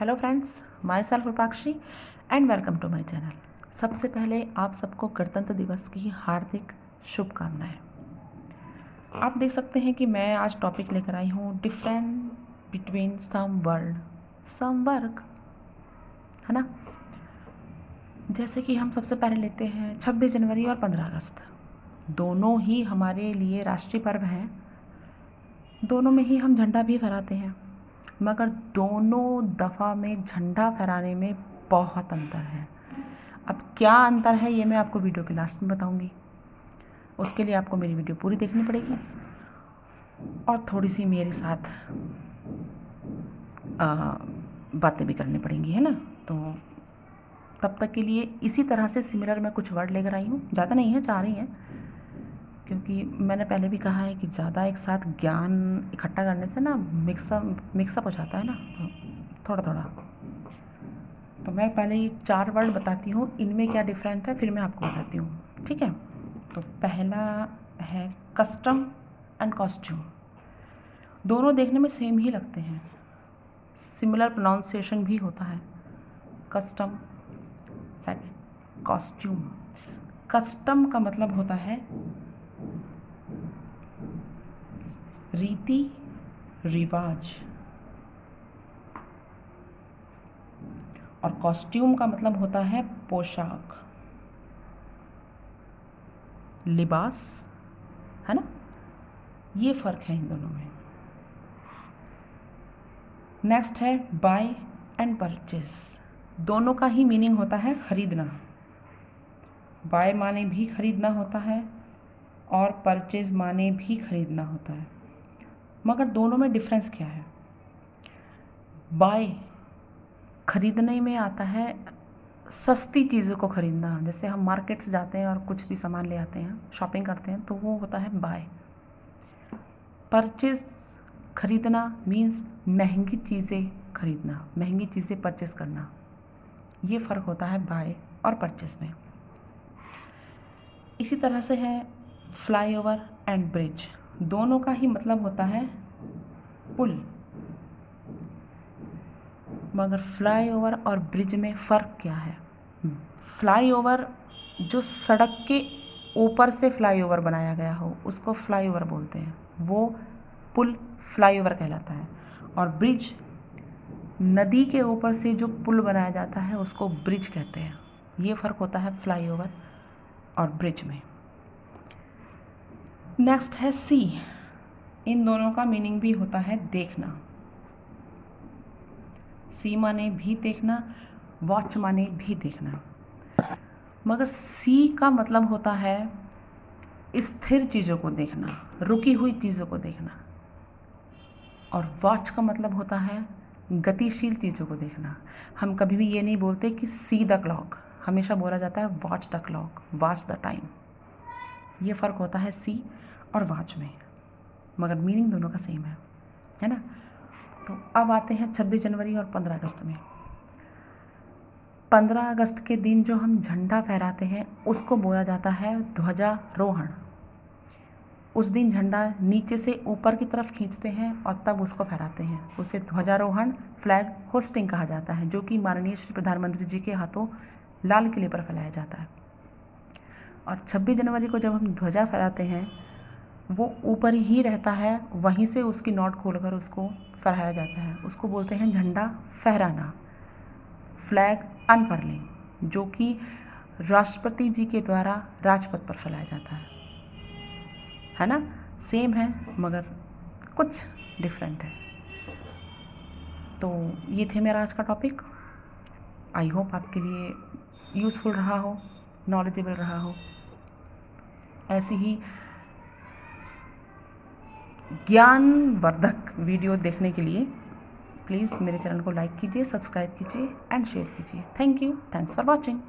Hello friends, myself Rupakshi and welcome to my channel. सबसे पहले आप सबको गणतंत्र दिवस की हार्दिक शुभकामनाएं। आप देख सकते हैं कि मैं आज टॉपिक लेकर आई हूँ different between some word some work, है ना। जैसे कि हम सबसे पहले लेते हैं 26 जनवरी और 15 अगस्त। दोनों ही हमारे लिए राष्ट्रीय पर्व हैं। दोनों में ही हम झंडा भी फहराते हैं, मगर दोनों दफ़ा में झंडा फहराने में बहुत अंतर है। अब क्या अंतर है ये मैं आपको वीडियो के लास्ट में बताऊंगी। उसके लिए आपको मेरी वीडियो पूरी देखनी पड़ेगी और थोड़ी सी मेरे साथ बातें भी करनी पड़ेंगी, है ना। तो तब तक के लिए इसी तरह से सिमिलर मैं कुछ वर्ड लेकर आई हूँ। ज़्यादा नहीं है, 4 ही हैं, क्योंकि मैंने पहले भी कहा है कि ज़्यादा एक साथ ज्ञान इकट्ठा करने से ना मिक्सअप हो जाता है ना, तो थोड़ा थोड़ा। तो मैं पहले ही 4 वर्ड बताती हूँ, इनमें क्या डिफरेंट है फिर मैं आपको बताती हूँ, ठीक है। तो पहला है कस्टम एंड कॉस्ट्यूम। दोनों देखने में सेम ही लगते हैं, सिमिलर प्रोनाउंसिएशन भी होता है। Custom, second costume. कस्टम का मतलब होता है रीति रिवाज, और कॉस्ट्यूम का मतलब होता है पोशाक, लिबास, है ना। ये फ़र्क है इन दोनों में। नेक्स्ट है बाय एंड परचेज। दोनों का ही मीनिंग होता है खरीदना। बाय माने भी खरीदना होता है और परचेज माने भी खरीदना होता है, मगर दोनों में डिफरेंस क्या है। बाय खरीदने में आता है सस्ती चीज़ों को खरीदना, जैसे हम मार्केट से जाते हैं और कुछ भी सामान ले आते हैं, शॉपिंग करते हैं, तो वो होता है बाय। परचेज खरीदना मीन्स महंगी चीज़ें खरीदना, महंगी चीज़ें परचेज करना। ये फ़र्क होता है बाय और परचेज में। इसी तरह से है फ्लाईओवर एंड ब्रिज। दोनों का ही मतलब होता है पुल, मगर फ्लाईओवर और ब्रिज में फ़र्क क्या है। फ्लाईओवर जो सड़क के ऊपर से फ्लाईओवर बनाया गया हो उसको फ्लाईओवर बोलते हैं, वो पुल फ्लाईओवर कहलाता है। और ब्रिज, नदी के ऊपर से जो पुल बनाया जाता है उसको ब्रिज कहते हैं। ये फ़र्क होता है फ्लाईओवर और ब्रिज में। नेक्स्ट है सी। इन दोनों का मीनिंग भी होता है देखना। सी माने भी देखना, वॉच माने भी देखना, मगर सी का मतलब होता है स्थिर चीज़ों को देखना, रुकी हुई चीज़ों को देखना, और वॉच का मतलब होता है गतिशील चीज़ों को देखना। हम कभी भी ये नहीं बोलते कि सी द क्लॉक, हमेशा बोला जाता है watch the clock, watch the time. ये फ़र्क होता है सी और वॉच में, मगर मीनिंग दोनों का सेम है ना। तो अब आते हैं 26 जनवरी और 15 अगस्त में। 15 अगस्त के दिन जो हम झंडा फहराते हैं उसको बोला जाता है ध्वजारोहण। उस दिन झंडा नीचे से ऊपर की तरफ खींचते हैं और तब उसको फहराते हैं, उसे ध्वजारोहण फ्लैग होस्टिंग कहा जाता है, जो कि माननीय श्री प्रधानमंत्री जी के हाथों लाल किले पर फहराया जाता है। और 26 जनवरी को जब हम ध्वजा फहराते हैं वो ऊपर ही रहता है, वहीं से उसकी नोट खोलकर उसको फहराया जाता है, उसको बोलते हैं झंडा फहराना, फ्लैग अनफर्लिंग, जो कि राष्ट्रपति जी के द्वारा राजपथ पर फैलाया जाता है ना। सेम है मगर कुछ डिफरेंट है। तो ये थे मेरा आज का टॉपिक। आई होप आपके लिए यूज़फुल रहा हो, नॉलेजेबल रहा हो। ऐसी ही ज्ञानवर्धक वीडियो देखने के लिए प्लीज़ मेरे चैनल को लाइक कीजिए, सब्सक्राइब कीजिए एंड शेयर कीजिए। Thank you, thanks for watching.